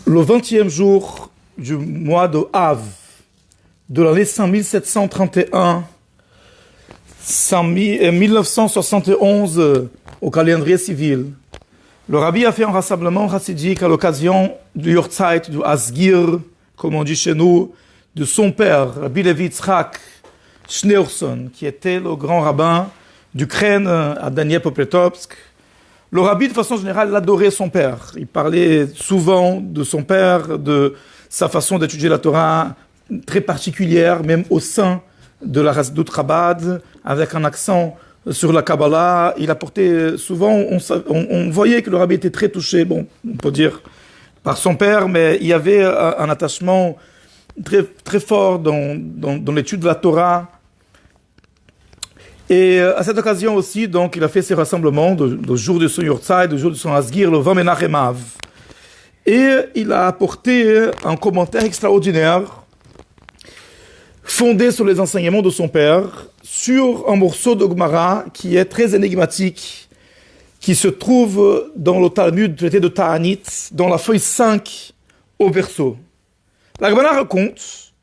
Le 20e jour du mois de Av, de l'année 5731, 1971 au calendrier civil, le rabbi a fait un rassemblement chassidique à l'occasion du Yortzeit, du Asgir, comme on dit chez nous, de son père, Rabbi Levi Yitzhak Schneerson, qui était le grand rabbin d'Ukraine à Dniepropetrovsk. Le rabbi, de façon générale, adorait son père. Il parlait souvent de son père, de sa façon d'étudier la Torah très particulière, même au sein de la Hassidut Chabad, avec un accent sur la Kabbalah. Il apportait souvent, on voyait que le rabbi était très touché, bon, on peut dire, par son père, mais il y avait un attachement très, très fort dans l'étude de la Torah. Et à cette occasion aussi, donc, il a fait ses rassemblements le jour de son Yortzeit, le jour de son Asgir, le Vam Menachem Av. Et il a apporté un commentaire extraordinaire, fondé sur les enseignements de son père, sur un morceau de Gemara qui est très énigmatique, qui se trouve dans le Talmud, traité de Ta'anit, dans la feuille 5 au verso. La Gemara raconte,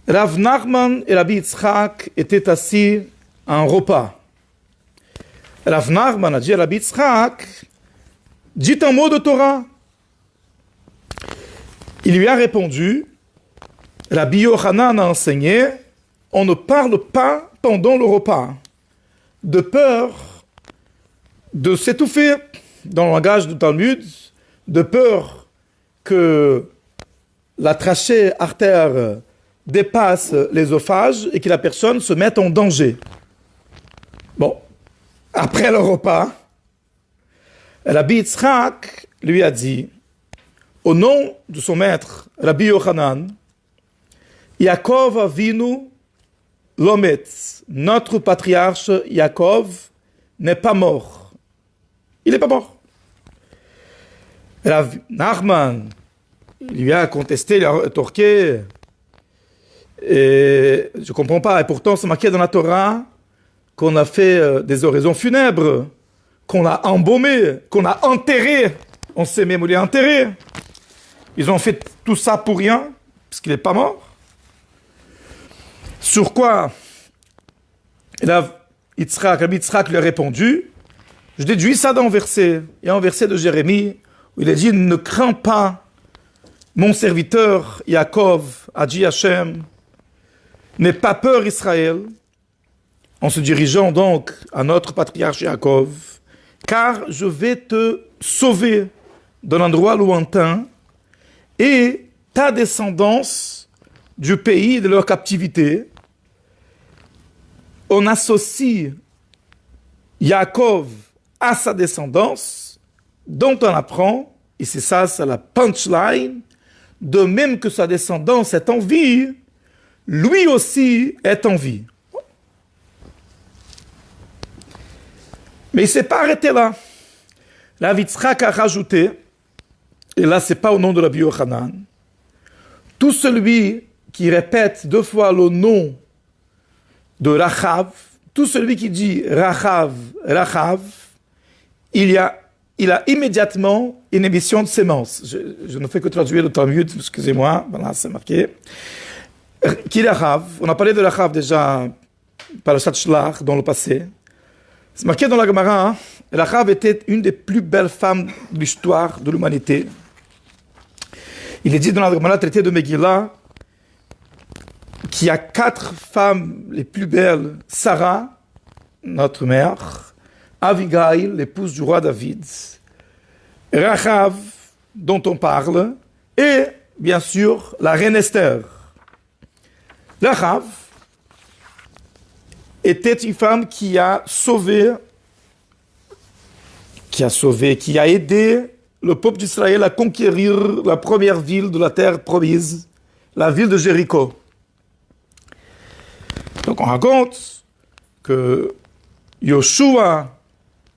Rav Nachman et Rabbi Yitzhak étaient assis à un repas. Rav Nachman a dit à Rabbi Yitzhak, dites un mot de Torah. Il lui a répondu, Rabbi Yochanan a enseigné, on ne parle pas pendant le repas, de peur de s'étouffer dans le langage du Talmud, de peur que la trachée artère dépasse l'œsophage et que la personne se mette en danger. Bon, après le repas, Rabbi Yitzhak lui a dit, au nom de son maître, Rabbi Yochanan, Yaakov Avinu Lomet, notre patriarche Yaakov n'est pas mort. Il n'est pas mort. Rav Nachman lui a contesté, il a rétorqué, et je ne comprends pas, et pourtant c'est marqué dans la Torah qu'on a fait des oraisons funèbres, qu'on a embaumé, qu'on a enterré, on s'est même enterré. Ils ont fait tout ça pour rien, parce qu'il n'est pas mort. Sur quoi Rabbi Yitzhak lui a répondu, je déduis ça d'un verset. Il y a un verset de Jérémie où il a dit, ne crains pas mon serviteur Yaakov, a dit Hachem, n'aie pas peur Israël, en se dirigeant donc à notre patriarche Yaakov, car je vais te sauver d'un endroit lointain et ta descendance du pays de leur captivité. On associe Yaakov à sa descendance, dont on apprend, et c'est ça, c'est la punchline, de même que sa descendance est en vie, lui aussi est en vie. Mais il ne s'est pas arrêté là. Rav Yitzhak a rajouté, et là c'est pas au nom de Rabbi Yochanan, tout celui qui répète 2 fois le nom de Rachav, tout celui qui dit Rachav, Rachav, il a immédiatement une émission de sémence. Je ne fais que traduire le Talmud, excusez-moi, voilà, c'est marqué. Qui est Rachav? On a parlé de Rachav déjà par le Shlach dans le passé. C'est marqué dans la Gemara, hein? Rachav était une des plus belles femmes de l'histoire de l'humanité. Il est dit dans la Gemara traité de Megillah qu'il y a 4 femmes les plus belles. Sarah, notre mère, Abigail, l'épouse du roi David, Rachav, dont on parle, et bien sûr la reine Esther. Rachav était une femme qui a aidé le peuple d'Israël à conquérir la première ville de la terre promise, la ville de Jéricho. Donc on raconte que Yoshua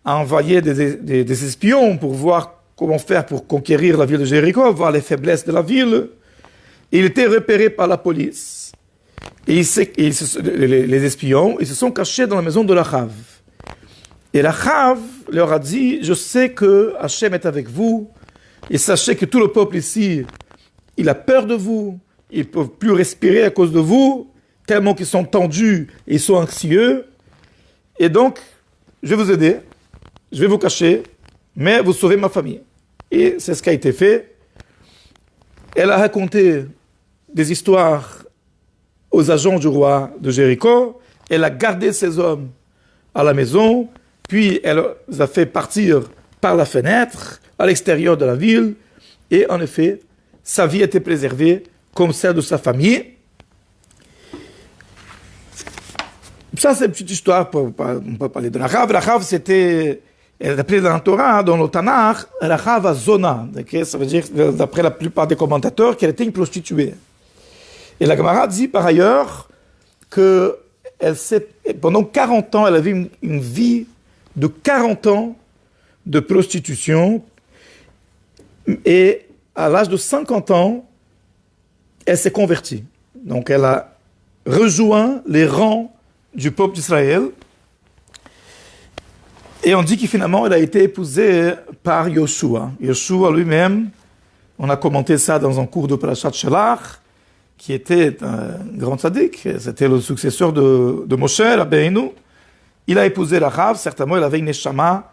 a envoyé des espions pour voir comment faire pour conquérir la ville de Jéricho, voir les faiblesses de la ville. Il était repéré par la police. Et les espions, ils se sont cachés dans la maison de Rachav. Et Rachav leur a dit, je sais que Hachem est avec vous, Et sachez que tout le peuple ici, il a peur de vous, ils ne peuvent plus respirer à cause de vous, tellement qu'ils sont tendus et ils sont anxieux. Et donc, je vais vous aider, je vais vous cacher, mais vous saurez ma famille. Et c'est ce qui a été fait. Elle a raconté des histoires aux agents du roi de Jéricho. Elle a gardé ses hommes à la maison, puis elle les a fait partir par la fenêtre, à l'extérieur de la ville, et en effet, sa vie était préservée comme celle de sa famille. Ça, c'est une petite histoire, on peut parler de Rachav. Rachav, c'était, elle est appelée dans la Torah, dans le Tanakh, Rachav Azona. Ça veut dire, d'après la plupart des commentateurs, qu'elle était une prostituée. Et la Gemara dit par ailleurs que pendant 40 ans, elle avait une vie de 40 ans de prostitution. Et à l'âge de 50 ans, elle s'est convertie. Donc elle a rejoint les rangs du peuple d'Israël. Et on dit que finalement, elle a été épousée par Yoshua. Yoshua lui-même, on a commenté ça dans un cours de Parashat Shelach, qui était un grand tzaddik, c'était le successeur de Moshe, Rabbeinu. Il a épousé Rachav, certainement, il avait une neshama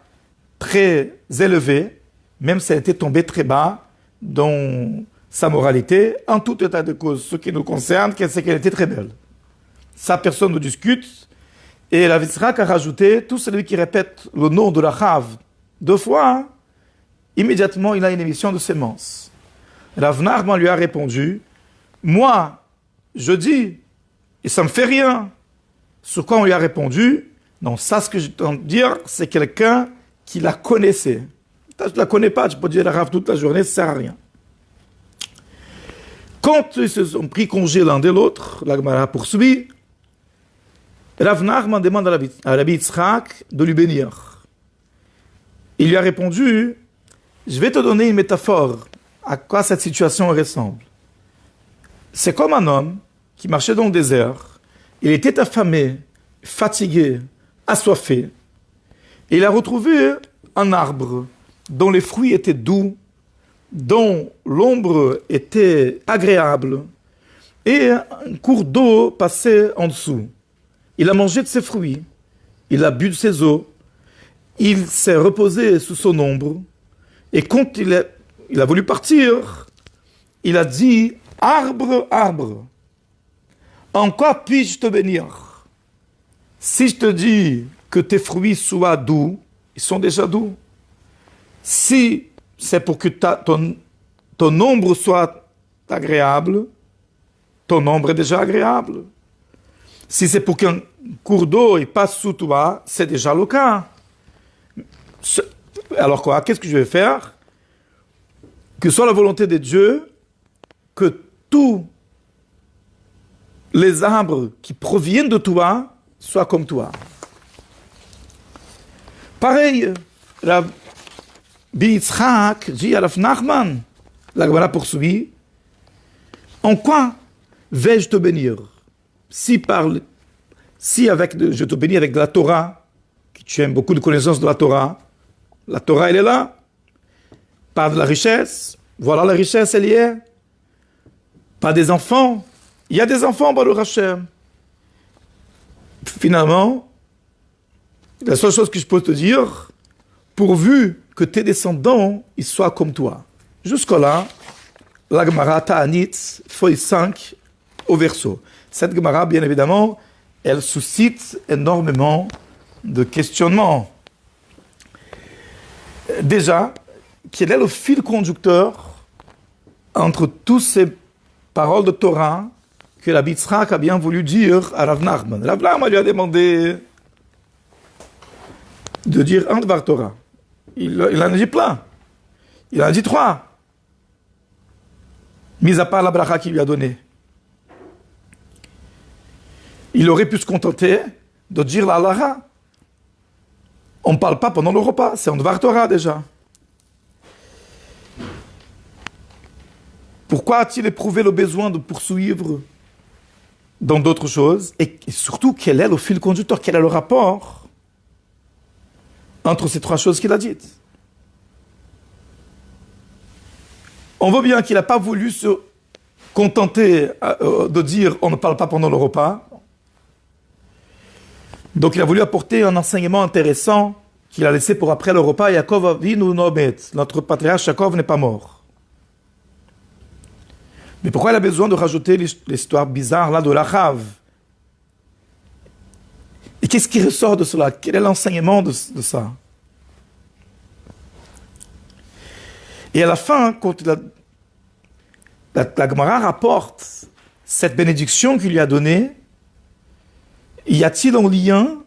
très élevée, même si elle était tombée très bas dans sa moralité. En tout état de cause, ce qui nous concerne, c'est qu'elle était très belle. Ça, personne ne discute. Et la Yitzhak a rajouté, tout celui qui répète le nom de Rachav 2 fois, immédiatement, il a une émission de sémence. Rav Nachman lui a répondu, moi, je dis, et ça me fait rien. Sur quoi on lui a répondu, non, ça, ce que je veux dire, c'est quelqu'un qui la connaissait. Je ne la connais pas, tu peux dire Rav toute la journée, ça ne sert à rien. Quand ils se sont pris congé l'un de l'autre, la Gemara poursuit, Rav Nachman demande à Rabbi Yitzhak de lui bénir. Il lui a répondu, je vais te donner une métaphore à quoi cette situation ressemble. C'est comme un homme qui marchait dans le désert, il était affamé, fatigué, assoiffé, et il a retrouvé un arbre dont les fruits étaient doux, dont l'ombre était agréable, et un cours d'eau passait en dessous. Il a mangé de ses fruits, il a bu de ses eaux, il s'est reposé sous son ombre, et quand il a voulu partir, il a dit, arbre, arbre, en quoi puis-je te bénir? Si je te dis que tes fruits soient doux, ils sont déjà doux. Si c'est pour que ton ombre soit agréable, ton ombre est déjà agréable. Si c'est pour qu'un cours d'eau passe sous toi, c'est déjà le cas. Alors quoi, qu'est-ce que je vais faire? Que soit la volonté de Dieu, que tous les arbres qui proviennent de toi soient comme toi. Pareil, Rabbi Yitzhak dit à Rav Nachman, la Gemara poursuit, en quoi vais-je te bénir? Si je te bénis avec de la Torah, que tu aimes beaucoup de connaissances de la Torah elle est là, par de la richesse, voilà la richesse, elle y est. Pas des enfants, il y a des enfants, Baruch Hashem. Finalement, la seule chose que je peux te dire, pourvu que tes descendants ils soient comme toi. Jusque-là, la Gemara Ta'anit, feuille 5, au verso. Cette Gemara, bien évidemment, elle suscite énormément de questionnements. Déjà, quel est le fil conducteur entre tous ces paroles de Torah que Rabbi Yitzhak a bien voulu dire à Rav Nachman? Rav Nachman lui a demandé de dire un Dvar Torah. Il en a dit plein. Il en a dit 3. Mis à part la bracha qu'il lui a donnée. Il aurait pu se contenter de dire la halacha. On ne parle pas pendant le repas, c'est un Dvar Torah déjà. Pourquoi a-t-il éprouvé le besoin de poursuivre dans d'autres choses? Et surtout, quel est le fil conducteur, quel est le rapport entre ces 3 choses qu'il a dites? On voit bien qu'il n'a pas voulu se contenter de dire on ne parle pas pendant le repas. Donc il a voulu apporter un enseignement intéressant qu'il a laissé pour après le repas. Yaakov Avinu no met. Notre patriarche Yaakov n'est pas mort. Mais pourquoi il a besoin de rajouter l'histoire bizarre là de l'Achav? Et qu'est-ce qui ressort de cela? Quel est l'enseignement de ça? Et à la fin, quand la Gemara rapporte cette bénédiction qu'il lui a donnée, y a-t-il un lien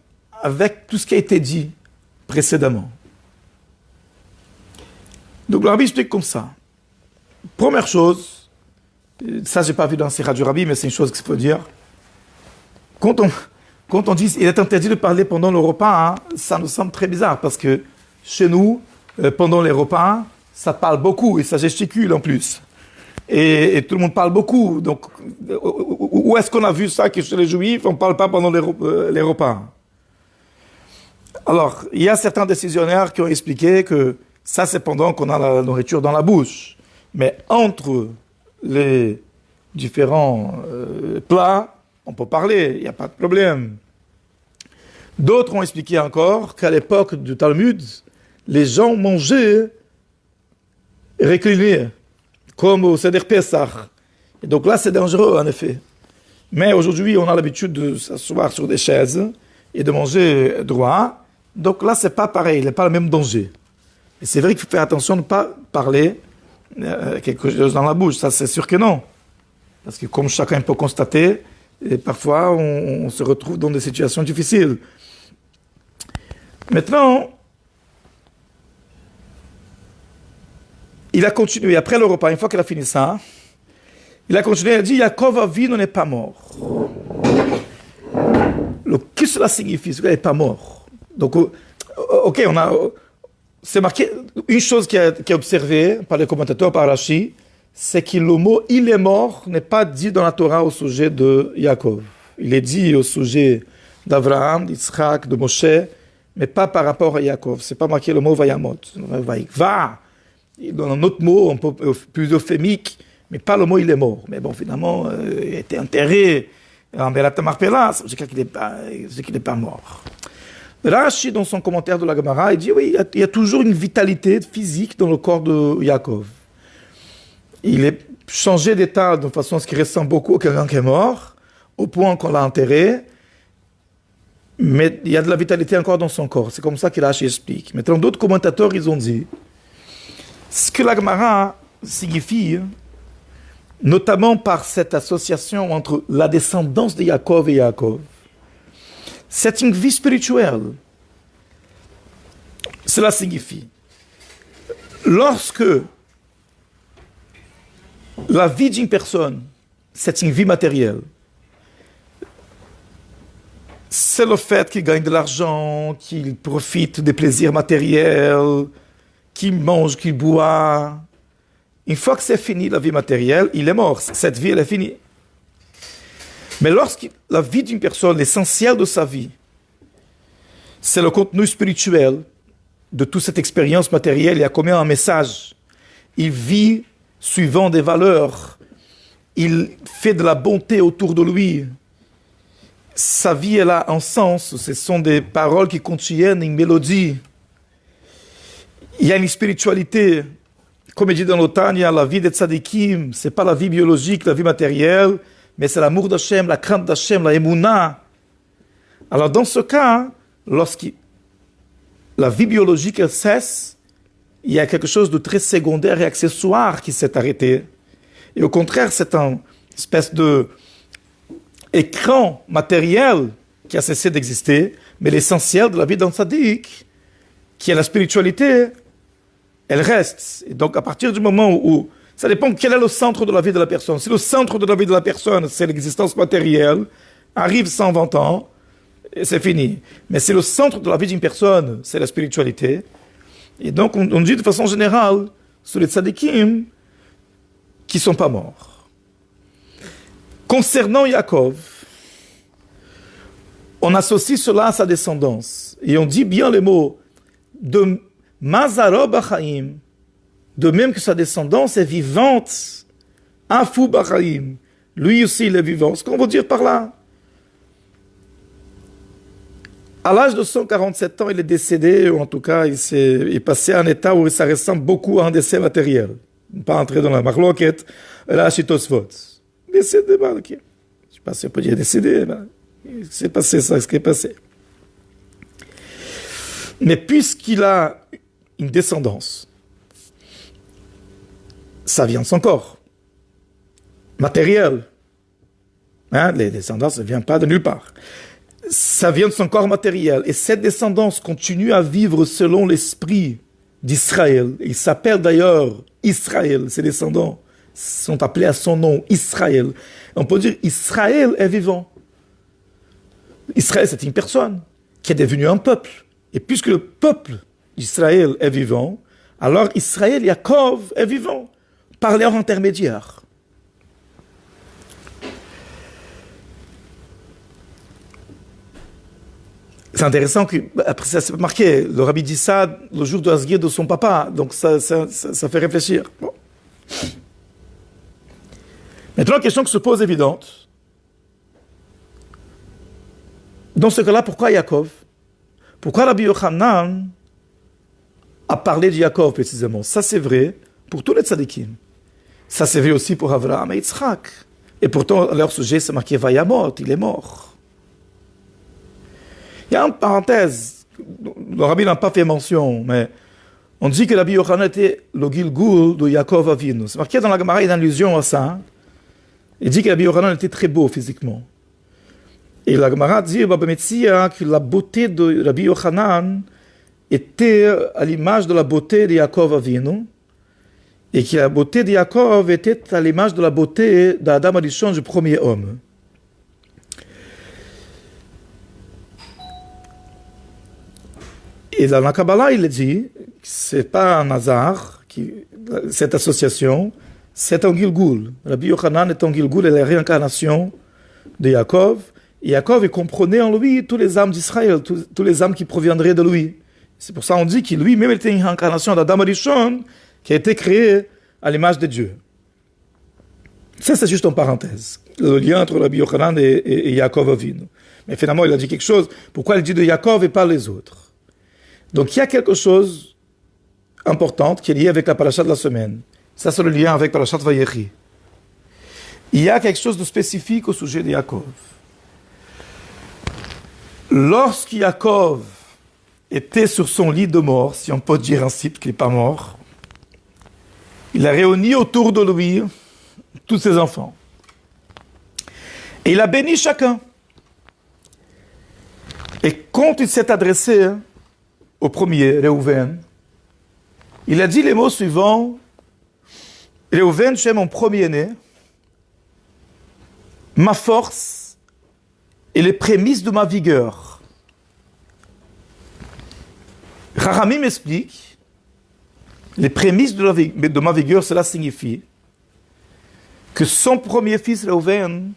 avec tout ce qui a été dit précédemment? Donc le Rabbi explique comme ça. Première chose, ça j'ai pas vu dans Sirah du Rabbi, mais c'est une chose qu'il faut dire. Quand on dit il est interdit de parler pendant le repas, hein, ça nous semble très bizarre parce que chez nous, pendant les repas, ça parle beaucoup et ça gesticule en plus. Et tout le monde parle beaucoup. Donc, où est-ce qu'on a vu ça que chez les Juifs, on ne parle pas pendant les repas? Alors, il y a certains décisionnaires qui ont expliqué que ça, c'est pendant qu'on a la nourriture dans la bouche. Mais entre les différents plats, on peut parler, il n'y a pas de problème. D'autres ont expliqué encore qu'à l'époque du Talmud, les gens mangeaient reclinés, comme au Seder Pesach. Et donc là, c'est dangereux, en effet. Mais aujourd'hui, on a l'habitude de s'asseoir sur des chaises et de manger droit. Donc là, c'est pas pareil, il n'y a pas le même danger. Et c'est vrai qu'il faut faire attention de ne pas parler quelque chose dans la bouche. Ça, c'est sûr que non. Parce que comme chacun peut constater, et parfois, on se retrouve dans des situations difficiles. Maintenant, il a continué, après le repas, une fois qu'il a fini ça, il a continué, il a dit, Yaakov Avinu n'est pas mort. Qu'est-ce que cela signifie? Il n'est pas mort. Donc, ok, c'est marqué, une chose qui est observée par les commentateurs, par Rashi, c'est que le mot « il est mort » n'est pas dit dans la Torah au sujet de Yaakov. Il est dit au sujet d'Abraham, d'Yitzhak, de Moshe, mais pas par rapport à Yaakov. C'est pas marqué le mot « vayamot ». Va. Il donne un autre mot, un peu plus euphémique, mais pas le mot « il est mort ». Mais bon, finalement, il a été enterré en Berat Marpella, ça veut dire qu'il n'est pas mort. Rashi, dans son commentaire de la Gemara, il dit oui, il y a toujours une vitalité physique dans le corps de Yaakov. Il est changé d'état de façon à ce qu'il ressemble beaucoup à quelqu'un qui est mort, au point qu'on l'a enterré, mais il y a de la vitalité encore dans son corps. C'est comme ça que Rashi explique. Maintenant, d'autres commentateurs, ils ont dit ce que la Gemara signifie, notamment par cette association entre la descendance de Yaakov et Yaakov, c'est une vie spirituelle. Cela signifie, lorsque la vie d'une personne, c'est une vie matérielle, c'est le fait qu'il gagne de l'argent, qu'il profite des plaisirs matériels, qu'il mange, qu'il boit. Une fois que c'est fini, la vie matérielle, il est mort. Cette vie, elle est finie. Mais lorsque la vie d'une personne, l'essentiel de sa vie, c'est le contenu spirituel de toute cette expérience matérielle, il y a combien un message? Il vit suivant des valeurs, il fait de la bonté autour de lui. Sa vie, elle a un sens, ce sont des paroles qui contiennent une mélodie. Il y a une spiritualité, comme il dit dans l'Otania, la vie des tzadikim, c'est pas la vie biologique, la vie matérielle, mais c'est l'amour d'Hachem, la crainte d'Hachem, la émouna. Alors dans ce cas, lorsque la vie biologique elle cesse, il y a quelque chose de très secondaire et accessoire qui s'est arrêté. Et au contraire, c'est une espèce de écran matériel qui a cessé d'exister, mais l'essentiel de la vie d'un tzaddik, qui est la spiritualité, elle reste. Et donc à partir du moment où ça dépend quel est le centre de la vie de la personne. Si le centre de la vie de la personne, c'est l'existence matérielle, arrive 120 ans, et c'est fini. Mais si le centre de la vie d'une personne, c'est la spiritualité, et donc on dit de façon générale, sur les tzadikim, qui ne sont pas morts. Concernant Yaakov, on associe cela à sa descendance. Et on dit bien les mots de Mazaro Bachaim, de même que sa descendance est vivante. Afou Bachaim. Lui aussi, il est vivant. Ce qu'on veut dire par là. À l'âge de 147 ans, il est décédé, ou en tout cas, il est passé à un état où ça ressemble beaucoup à un décès matériel. Ne pas entrer dans la marloquette, la chitosvot. Décédé, bah, ok. Je ne sais pas si on peut dire décédé, bah, c'est passé ça, ce qui est passé. Mais puisqu'il a une descendance, ça vient de son corps, matériel. Hein, les descendances ne viennent pas de nulle part. Ça vient de son corps matériel. Et cette descendance continue à vivre selon l'esprit d'Israël. Il s'appelle d'ailleurs Israël. Ses descendants sont appelés à son nom, Israël. On peut dire Israël est vivant. Israël, c'est une personne qui est devenue un peuple. Et puisque le peuple d'Israël est vivant, alors Israël, Yaakov, est vivant par leur intermédiaire. C'est intéressant que, après ça c'est marqué, le rabbi dit ça le jour de Asgir de son papa, donc ça fait réfléchir. Bon. Maintenant, la question qui se pose est évidente. Dans ce cas-là, pourquoi Yaakov? Pourquoi Rabbi Yochanan a parlé de Yaakov précisément? Ça c'est vrai pour tous les tzadikim. Ça c'est vrai aussi pour Avraham et Yitzhak. Et pourtant, leur sujet c'est marqué Vayamot, il est mort. Il y a une parenthèse, le rabbi n'a pas fait mention, mais on dit que Rabbi Yochanan était le Gilgul de Yaakov Avinu. C'est marqué dans la Gemara, il y a une allusion à ça. Il dit que Rabbi Yochanan était très beau physiquement. Et la Gemara dit que la beauté de Rabbi Yochanan était à l'image de la beauté de Yaakov Avinu, et que la beauté de Yaakov était à l'image de la beauté d'Adam Arishon, du premier homme. Et dans la Kabbalah, il dit que ce n'est pas un hasard, cette association, c'est un Gilgul. Rabbi Yochanan est un Gilgul et la réincarnation de Yaakov. Et Yaakov, il comprenait en lui tous les âmes d'Israël, tous les âmes qui proviendraient de lui. C'est pour ça qu'on dit qu'il lui-même était une réincarnation d'Adam Arishon qui a été créé à l'image de Dieu. Ça, c'est juste en parenthèse, le lien entre Rabbi Yochanan et Yaakov Avinu. Mais finalement, il a dit quelque chose. Pourquoi il dit de Yaakov et pas les autres? Donc il y a quelque chose d'important qui est lié avec la paracha de la semaine. Ça, c'est le lien avec la paracha de Vayechi. Il y a quelque chose de spécifique au sujet de Yaakov. Lorsque Yaakov était sur son lit de mort, si on peut dire ainsi, parce qu'il n'est pas mort, il a réuni autour de lui tous ses enfants. Et il a béni chacun. Et quand il s'est adressé au premier, Réhouven, il a dit les mots suivants. Réhouven, tu es mon premier-né, ma force et les prémices de ma vigueur. Rahamim m'explique, les prémices de ma vigueur, cela signifie que son premier fils, Réhouven,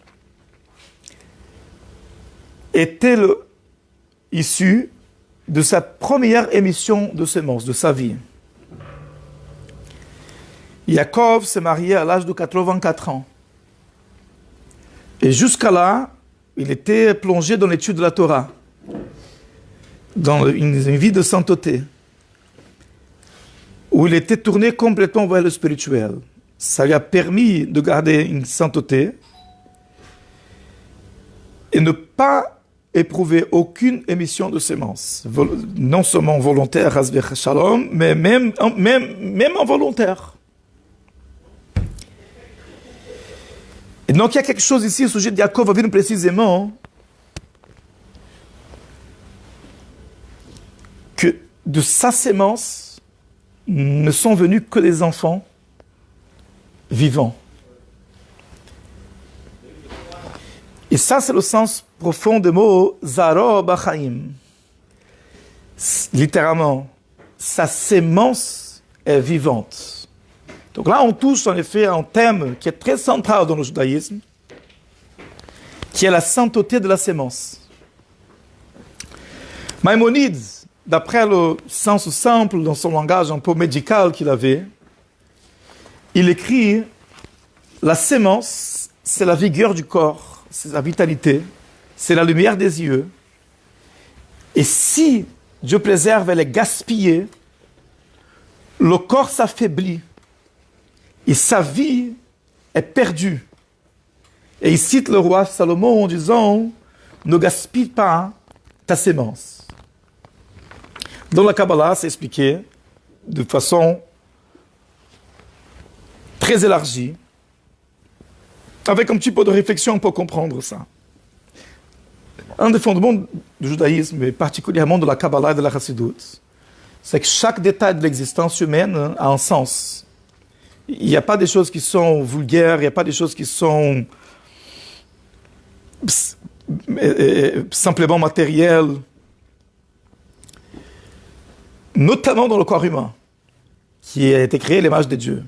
était issu de sa première émission de semences, de sa vie. Yaakov s'est marié à l'âge de 84 ans. Et jusqu'à là, il était plongé dans l'étude de la Torah, dans une vie de sainteté, où il était tourné complètement vers le spirituel. Ça lui a permis de garder une sainteté et ne pas éprouver aucune émission de sémence, non seulement volontaire, shalom, mais même involontaire. Et donc il y a quelque chose ici au sujet de Yaakov Avinu précisément, que de sa sémence ne sont venus que des enfants vivants. Et ça, c'est le sens profond des mots Zaro Bachaim. Littéralement, sa sémence est vivante. Donc là, on touche en effet à un thème qui est très central dans le judaïsme, qui est la sainteté de la sémence. Maïmonide, d'après le sens simple dans son langage un peu médical qu'il avait, il écrit la sémence, c'est la vigueur du corps, c'est la vitalité, c'est la lumière des yeux. Et si Dieu préserve, elle est gaspillée, le corps s'affaiblit et sa vie est perdue. Et il cite le roi Salomon en disant « Ne gaspille pas ta sémence ». Dans la Kabbalah, c'est expliqué de façon très élargie. Avec un petit peu de réflexion, on peut comprendre ça. Un des fondements du judaïsme, et particulièrement de la Kabbalah et de la Chassidut, c'est que chaque détail de l'existence humaine a un sens. Il n'y a pas des choses qui sont vulgaires, il n'y a pas des choses qui sont simplement matérielles, notamment dans le corps humain, qui a été créé à l'image de Dieu.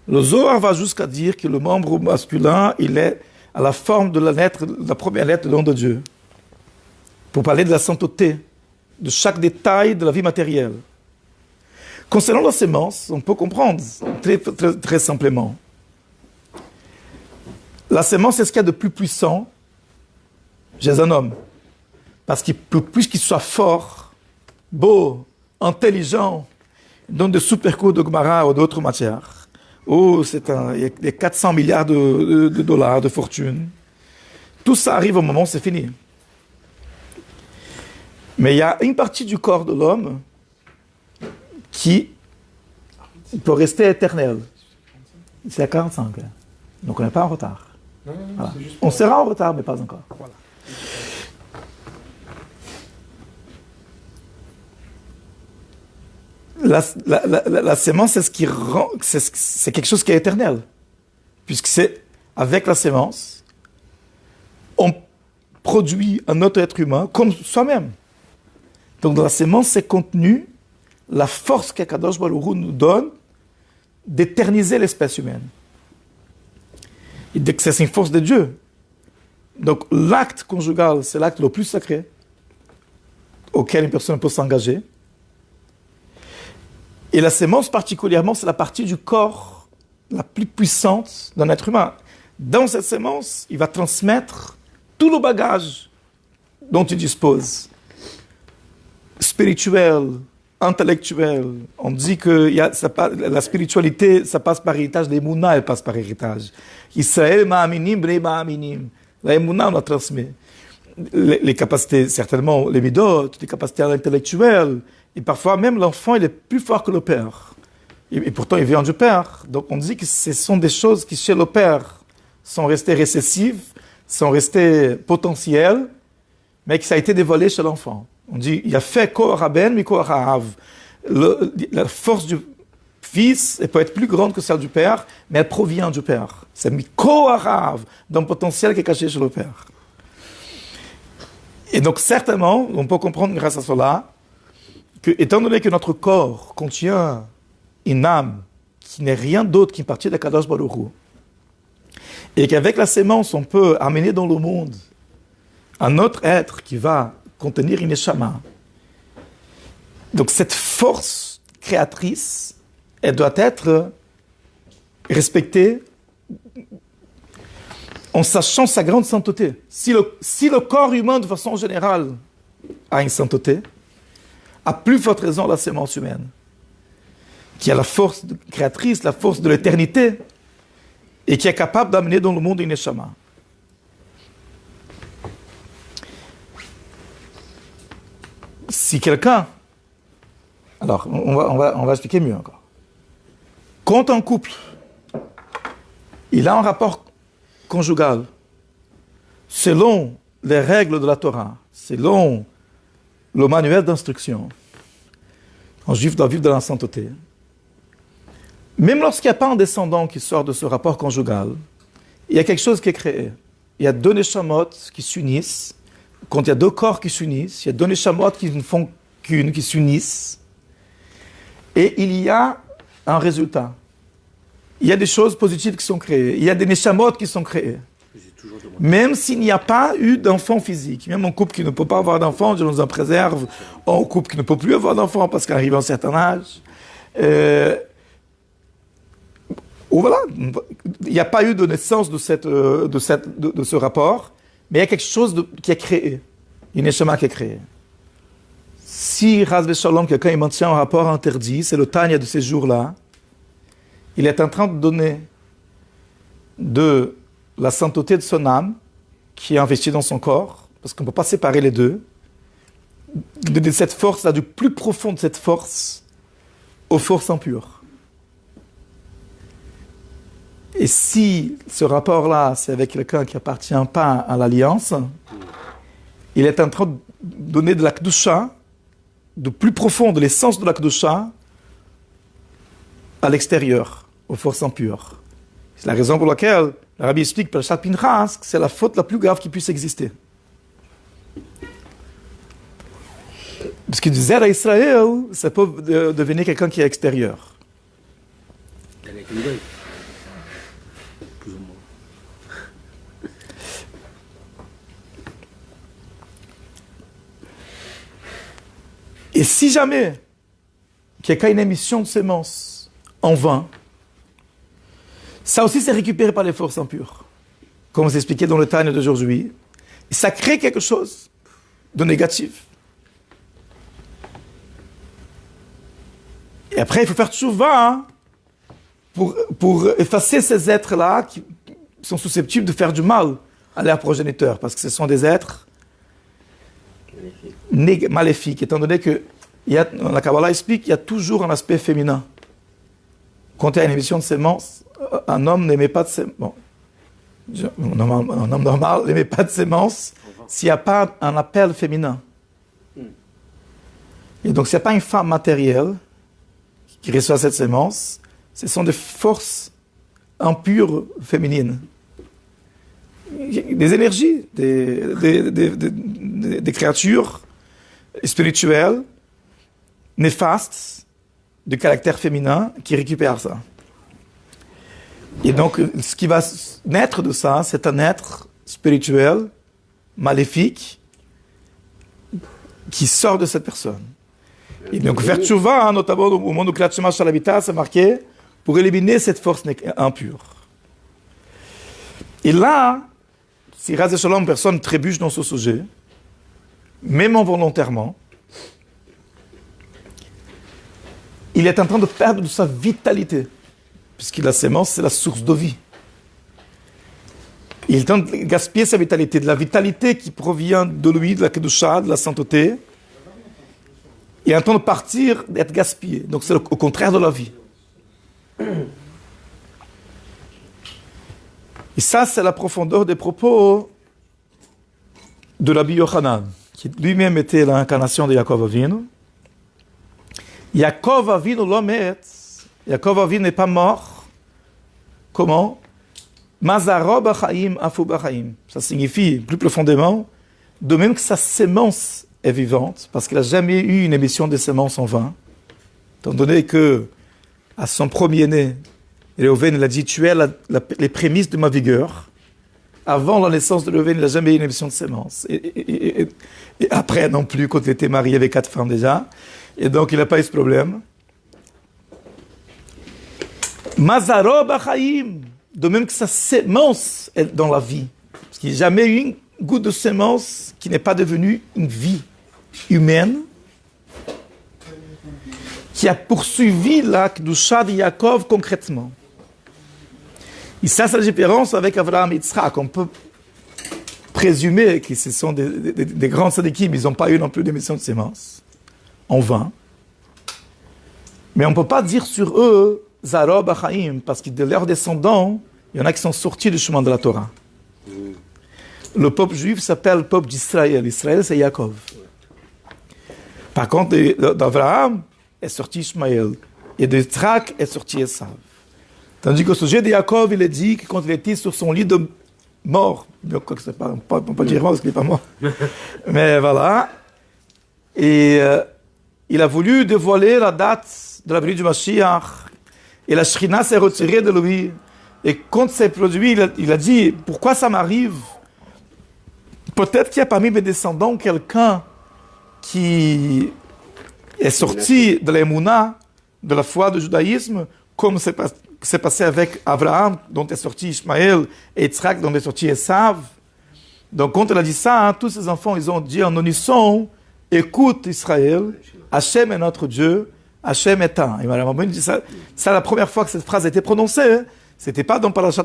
Le Zohar va jusqu'à dire que le membre masculin, il est à la forme de la première lettre du nom de Dieu, pour parler de la sainteté, de chaque détail de la vie matérielle. Concernant la sémence, on peut comprendre très simplement. La sémence, c'est ce qu'il y a de plus puissant chez un homme. Parce qu'il plus qu'il soit fort, beau, intelligent, il donne des super cours de Gemara ou d'autres matières. Oh, il y a des 400 milliards de dollars de fortune. Tout ça arrive au moment où c'est fini. Mais il y a une partie du corps de l'homme qui peut rester éternelle. C'est à 45. Donc on n'est pas en retard. Non, voilà. On sera en retard, mais pas encore. Voilà. La sémence, c'est ce qui rend, c'est quelque chose qui est éternel. Puisque c'est avec la sémence, on produit un autre être humain comme soi-même. Donc dans la sémence, c'est contenu la force qu'Akadosh Baruch Hu nous donne d'éterniser l'espèce humaine. Et que c'est une force de Dieu. Donc l'acte conjugal, c'est l'acte le plus sacré auquel une personne peut s'engager. Et la sémence particulièrement, c'est la partie du corps la plus puissante d'un être humain. Dans cette sémence, il va transmettre tout le bagage dont il dispose. Spirituel, intellectuel. On dit que la spiritualité, ça passe par héritage. L'Emouna, elle passe par héritage. Israël ma'aminim, bnei ma'aminim. La Emouna, on la transmet. Les capacités, certainement, les midot, les capacités intellectuelles. Et parfois, même l'enfant, il est plus fort que le père. Et pourtant, il vient du père. Donc, on dit que ce sont des choses qui, chez le père, sont restées récessives, sont restées potentielles, mais que ça a été dévoilé chez l'enfant. On dit, il y a fait Koraben, mi Korahav. La force du fils, elle peut être plus grande que celle du père, mais elle provient du père. C'est mi Korahav, d'un potentiel qui est caché chez le père. Et donc, certainement, on peut comprendre grâce à cela, que, étant donné que notre corps contient une âme qui n'est rien d'autre qu'une partie de Kadosh Baruch Hu, et qu'avec la sémence, on peut amener dans le monde un autre être qui va contenir une neshama. Donc cette force créatrice, elle doit être respectée en sachant sa grande sainteté. Si le corps humain, de façon générale, a une sainteté, à plus forte raison la sémence humaine, qui a la force créatrice, la force de l'éternité, et qui est capable d'amener dans le monde une neshama. Si quelqu'un... Alors, on va expliquer mieux encore. Quand un couple, il a un rapport conjugal, selon les règles de la Torah, selon le manuel d'instruction, un juif doit vivre dans la sainteté. Même lorsqu'il n'y a pas un descendant qui sort de ce rapport conjugal, il y a quelque chose qui est créé. Il y a deux neshamot qui s'unissent. Quand il y a deux corps qui s'unissent, il y a deux neshamot qui ne font qu'une, qui s'unissent. Et il y a un résultat. Il y a des choses positives qui sont créées. Il y a des neshamot qui sont créées. Même s'il n'y a pas eu d'enfant physique. Même un couple qui ne peut pas avoir d'enfant, Dieu nous en préserve. Un couple qui ne peut plus avoir d'enfant parce qu'il arrive à un certain âge. Ou voilà, il n'y a pas eu de naissance de ce rapport, mais il y a quelque chose qui est créé. Une neshama qui est créée. Si, Ras Shalom, quelqu'un il maintient un rapport interdit, c'est le Tanya de ces jours-là, il est en train de donner de la sainteté de son âme, qui est investie dans son corps, parce qu'on ne peut pas séparer les deux, de cette force-là, du plus profond de cette force, aux forces impures. Et si ce rapport-là, c'est avec quelqu'un qui n'appartient pas à l'alliance, il est en train de donner de la Kedusha, de plus profond, de l'essence de la Kedusha, à l'extérieur, aux forces impures. C'est la raison pour laquelle le Rabbi explique par Parashat Pinchas que c'est la faute la plus grave qui puisse exister. Parce qu'il disait à Israël, ça peut devenir quelqu'un qui est extérieur. Avec une goy. Plus ou moins. Et si jamais quelqu'un a une émission de sémence en vain, ça aussi c'est récupéré par les forces impures. Comme c'est expliqué dans le Tanya d'aujourd'hui. Et ça crée quelque chose de négatif. Et après, il faut faire tchouva pour effacer ces êtres-là qui sont susceptibles de faire du mal à leurs progéniteurs, parce que ce sont des êtres maléfiques, étant donné que la Kabbalah explique qu'il y a toujours un aspect féminin. Quand il y a une émission de sémence, un homme n'émet pas de sémence. Bon, un homme normal n'émet pas de sémence s'il n'y a pas un appel féminin. Et donc, s'il n'y a pas une femme matérielle qui reçoit cette sémence, ce sont des forces impures féminines. Des énergies, des créatures spirituelles, néfastes, de caractère féminin, qui récupèrent ça. Et donc, ce qui va naître de ça, c'est un être spirituel, maléfique, qui sort de cette personne. Et donc, faire tchouva, notamment au moment où Kriyat Shema Shalabita, c'est marqué, pour éliminer cette force impure. Et là, si Raz et Shalom, personne trébuche dans ce sujet, même involontairement, il est en train de perdre de sa vitalité, puisque la sémence, c'est la source de vie. Il est en train de gaspiller sa vitalité, de la vitalité qui provient de lui, de la Kedusha, de la sainteté. Il est en train de partir, d'être gaspillé. Donc c'est au contraire de la vie. Et ça, c'est la profondeur des propos de Rabbi Yochanan, qui lui-même était l'incarnation de Yaakov Avinu. Yaakov Avinu l'omet, Yaakov Avinu n'est pas mort. Comment? Mazaro b'chaim afu b'chaim. Ça signifie, plus profondément, de même que sa sémence est vivante, parce qu'il n'a jamais eu une émission de sémence en vain, étant donné que, à son premier-né, Réhouven, il a dit, tu es les prémices de ma vigueur. Avant la naissance de Réhouven, il n'a jamais eu une émission de sémence. Et après non plus, quand il était marié avec 4 femmes déjà. Et donc, il n'a pas eu ce problème. Mazaro b'chaim, de même que sa sémence est dans la vie. Parce qu'il n'y a jamais eu une goutte de sémence qui n'est pas devenue une vie humaine, qui a poursuivi la Kedusha de Yaakov concrètement. Et ça, c'est la différence avec Avraham et Yitzhak. On peut présumer que ce sont des grands tzadikim, ils n'ont pas eu non plus d'émission de sémence, en vain. Mais on ne peut pas dire sur eux, Zaro b'chaim, parce que de leurs descendants, il y en a qui sont sortis du chemin de la Torah. Le peuple juif s'appelle le peuple d'Israël. Israël, c'est Yaakov. Par contre, d'Abraham est sorti Ishmaël. Et de Yitzhak est sorti Esav. Tandis qu'au sujet de Yaakov, il est dit que quand il était sur son lit de mort, bien que c'est pas, on peut pas dire mort parce qu'il n'est pas mort, mais voilà, et il a voulu dévoiler la date de la venue du Mashiach, et la Shrina s'est retirée de lui. Et quand c'est produit, il a dit, pourquoi ça m'arrive? Peut-être qu'il y a parmi mes descendants quelqu'un qui est sorti de l'Emouna, de la foi du judaïsme, comme c'est qui s'est passé avec Abraham, dont est sorti Ishmaël, et Yitzhak, dont est sorti Esav. Donc, quand elle a dit ça, tous ses enfants, ils ont dit en unisson, écoute Israël, Hachem est notre Dieu, Hachem est un. Et Madame Rabbeinu dit ça, c'est la première fois que cette phrase a été prononcée. C'était pas dans Parashat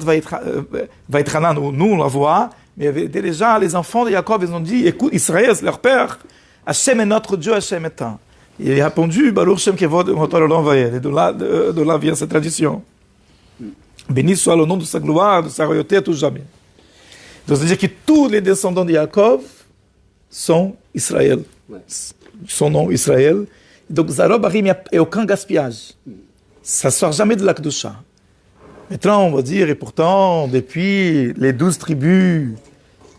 Vaïtranan où nous on la voit, mais il y avait déjà les enfants de Jacob, ils ont dit, écoute Israël, c'est leur père, Hachem est notre Dieu, Hachem est un. Il a répondu, Baruch Shem Kevod Motor l'envoyé. De là vient cette tradition. Béni soit le nom de sa gloire, de sa royauté à tout jamais. Donc, c'est-à-dire que tous les descendants de Jacob sont Israël. Ouais. Son nom, Israël. Donc, Zarob Harim, il n'y a aucun gaspillage. Ça ne sort jamais de l'Akdusha. Maintenant, on va dire, et pourtant, depuis les 12 tribus,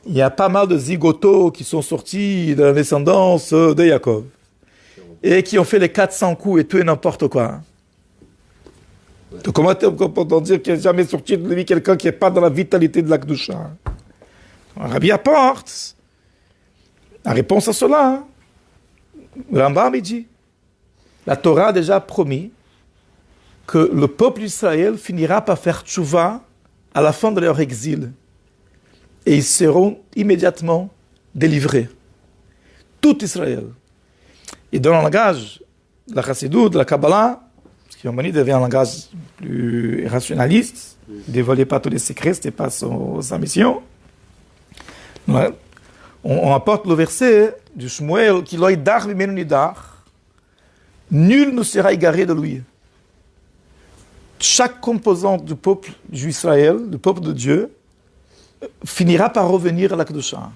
il y a pas mal de zigotos qui sont sortis de la descendance de Jacob. Et qui ont fait les 400 coups et tout et n'importe quoi. Donc, comment peut-on dire qu'il n'y a jamais sorti de lui quelqu'un qui n'est pas dans la vitalité de l'Akdusha? Rabbi apporte la réponse à cela. Rambam dit, la Torah a déjà promis que le peuple d'Israël finira par faire tchouva à la fin de leur exil. Et ils seront immédiatement délivrés. Tout Israël. Et dans le langage de la Chassidut, de la Kabbalah, ce qui devient un langage plus rationaliste, ne dévoilait pas tous les secrets, ce n'était pas sa mission. On apporte le verset du Shmuel qui loïdar vimenu nidar, nul ne sera égaré de lui. Chaque composante du peuple d'Israël, du peuple de Dieu, finira par revenir à la Kedusha.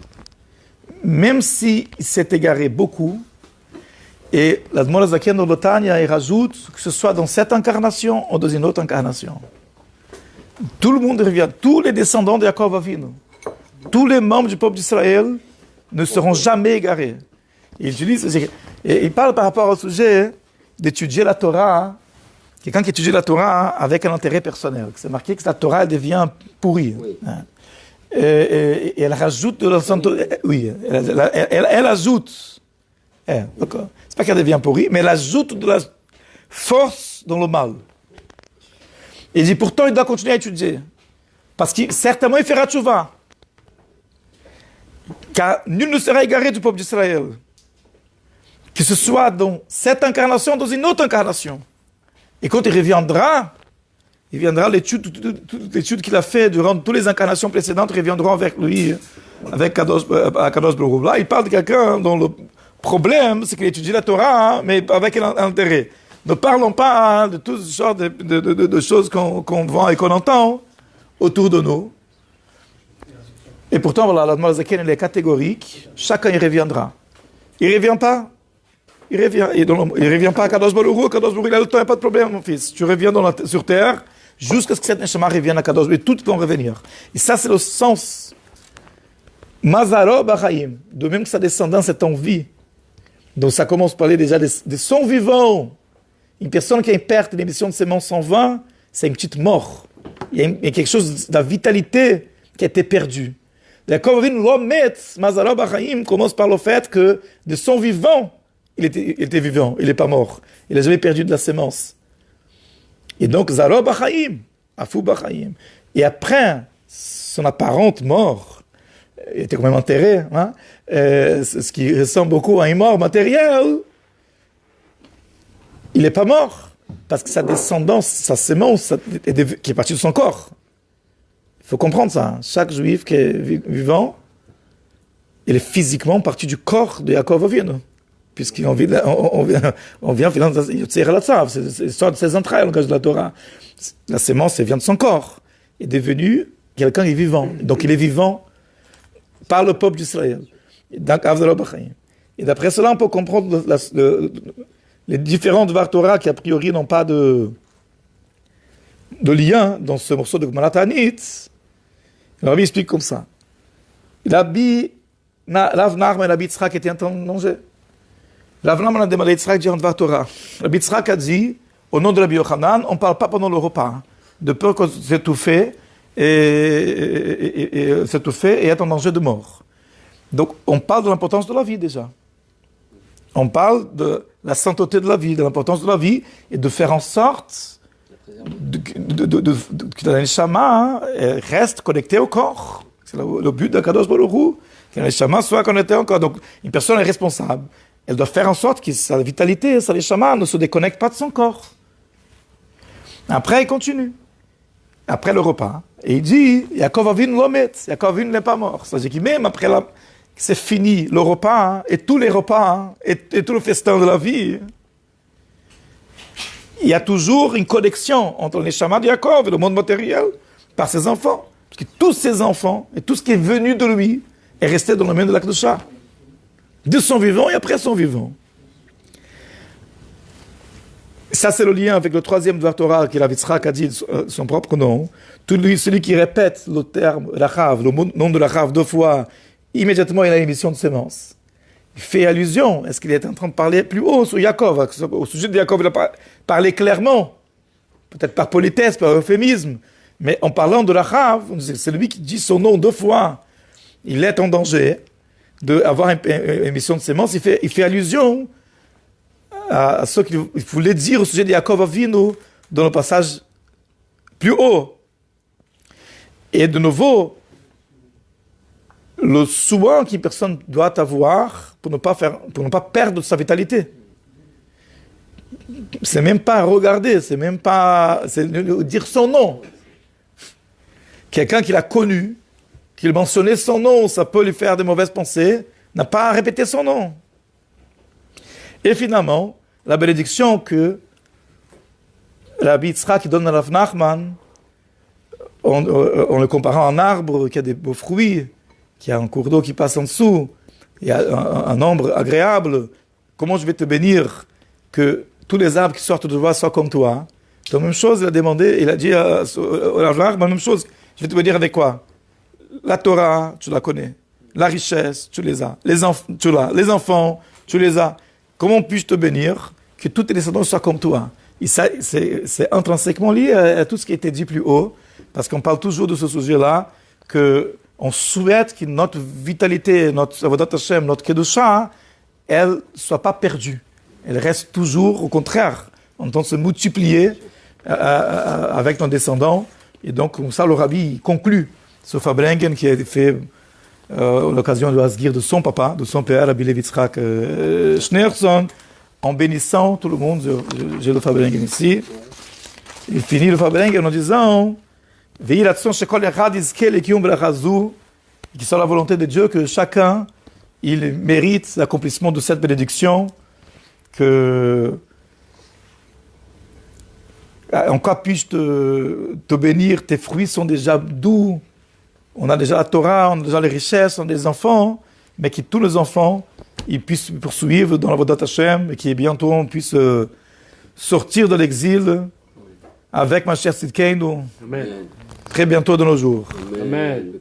Même s'il s'est égaré beaucoup, et l'Admor HaZaken dans le Tanya, il rajoute que ce soit dans cette incarnation ou dans une autre incarnation. Tout le monde revient, tous les descendants de Yaakov Avinu, tous les membres du peuple d'Israël ne seront jamais égarés. Il parle par rapport au sujet d'étudier la Torah, quelqu'un qui étudie la Torah avec un intérêt personnel. C'est marqué que la Torah elle devient pourrie. Oui. Et elle rajoute de la oui, elle ajoute. C'est pas qu'elle devient pourrie, mais elle ajoute de la force dans le mal. Il dit pourtant il doit continuer à étudier. Parce que certainement il fera tchouva. Car nul ne sera égaré du peuple d'Israël. Que ce soit dans cette incarnation ou dans une autre incarnation. Et quand il reviendra l'étude qu'il a fait durant toutes les incarnations précédentes reviendront avec lui, avec Kadosh Baruch Hu. Là, il parle de quelqu'un dont le problème, c'est qu'il étudie la Torah, mais avec un intérêt. Ne parlons pas de toutes sortes de choses qu'on voit et qu'on entend autour de nous. Et pourtant, voilà, l'Admor HaZaken, elle est catégorique. Chacun y reviendra. Il ne revient pas. Il revient pas à Kadosh Baruch Hu. Kadosh Baruch Hu, il a le temps, il n'y a pas de problème, mon fils. Tu reviens sur terre jusqu'à ce que cette neshama revienne à Kadosh Baruch Hu. Toutes vont revenir. Et ça, c'est le sens. Mazaro Bachaim. De même que sa descendance est en vie. Donc ça commence par parler déjà des sons vivants. Une personne qui a une perte d'émission de sémence 120, c'est une petite mort. Il y a quelque chose de la vitalité qui a été perdue. Yaakov Avinu l'omet, Mazaro Bachaim, commence par le fait que de son vivant, il était vivant, il n'est pas mort. Il n'a jamais perdu de la sémence. Et donc, Zaro Bachaim, Afou Bachaim. Et après son apparente mort, il était quand même enterré, hein, ce qui ressemble beaucoup à une mort matérielle, il n'est pas mort, parce que sa descendance, sa sémence, qui est partie de son corps. Il faut comprendre ça. Chaque juif qui est vivant, il est physiquement partie du corps de Yaakov Avinu. Puisqu'on vient finalement, c'est l'histoire de ses entrailles, le langage de la Torah. La sémence, elle vient de son corps. Il est devenu quelqu'un qui est vivant. Donc il est vivant par le peuple d'Israël. Et d'après cela, on peut comprendre les différentes Dvar Torah qui a priori n'ont pas de lien dans ce morceau de Gemara Ta'anit. Le Rabbi explique comme ça. Rabbi Nachman et Rabbi Yitzhak étaient en train de manger. Rav Nachman a demandé à Yitzhak de dire un Dvar Torah. Rabbi Yitzhak a dit, au nom de Rabbi Yochanan, on ne parle pas pendant le repas, de peur qu'on s'étouffe et être en danger de mort. Donc, on parle de l'importance de la vie déjà. On parle de la sainteté de la vie, de l'importance de la vie, et de faire en sorte que la neshama reste connectée au corps. C'est le but de Kadosh Baruch Hu, que la neshama soit connectée au corps. Donc, une personne est responsable. Elle doit faire en sorte que sa vitalité, sa neshama ne se déconnecte pas de son corps. Après, il continue. Après le repas, et il dit, Yaakov Avinu l'omet, Yaakov Avinu n'est pas mort. C'est-à-dire que même après c'est fini le repas, et tous les repas, et tout le festin de la vie, il y a toujours une connexion entre le neshama de Yaakov et le monde matériel par ses enfants. Parce que tous ses enfants, et tout ce qui est venu de lui, est resté dans le domaine de la Kedusha. De son vivant et après son vivant. Ça, c'est le lien avec le troisième Dvar Torah qu'il a dit son propre nom. Celui qui répète le terme Rachav, le nom de Rachav 2 fois, immédiatement il a une émission de sémence. Il fait allusion. Est-ce qu'il est en train de parler plus haut sur Yaakov? Au sujet de Yaakov, il a parlé clairement. Peut-être par politesse, par euphémisme. Mais en parlant de Rachav, c'est lui qui dit son nom 2 fois. Il est en danger d'avoir une émission de sémence. Il fait allusion à ce qu'il voulait dire au sujet de Yaakov Avinu dans le passage plus haut. Et de nouveau, le soin qu'une personne doit avoir pour ne pas perdre sa vitalité. C'est même pas regarder, c'est dire son nom. Quelqu'un qui l'a connu, qu'il mentionnait son nom, ça peut lui faire des mauvaises pensées, n'a pas à répéter son nom. Et finalement, la bénédiction que Rabbi Yitzhak donne à Rav Nachman, en le comparant à un arbre qui a des beaux fruits, qui a un cours d'eau qui passe en dessous, il y a un ombre agréable, comment je vais te bénir que tous les arbres qui sortent de toi soient comme toi? La même chose, il a demandé, il a dit à Rav Nachman, la même chose, je vais te bénir avec quoi? La Torah, tu la connais. La richesse, tu les as. Les enfants, tu les as. Comment puis-je te bénir que tous tes descendants soient comme toi? Et ça, c'est intrinsèquement lié à tout ce qui a été dit plus haut, parce qu'on parle toujours de ce sujet-là, qu'on souhaite que notre vitalité, notre Avodat Hashem, notre Kedusha, elle ne soit pas perdue. Elle reste toujours, au contraire, en train de se multiplier avec nos descendants. Et donc, comme ça, le Rabbi conclut ce Fabrengen qui a fait l'occasion de Asgir de son papa, de son père, Rabbi Levi Yitzhak Schneerson, en bénissant tout le monde. J'ai le Fabrengen ici. Il finit le Fabrengen en disant Vehi ratson shekol echad yizke lekiyum bracha zu, qui soit la volonté de Dieu que chacun il mérite l'accomplissement de cette bénédiction, que en quoi puis-je te bénir? Tes fruits sont déjà doux. On a déjà la Torah, on a déjà les richesses, on a des enfants, mais que tous les enfants ils puissent poursuivre dans la Avodat Hashem et que bientôt on puisse sortir de l'exil avec Mashiach Tzidkeinu très bientôt de nos jours. Amen.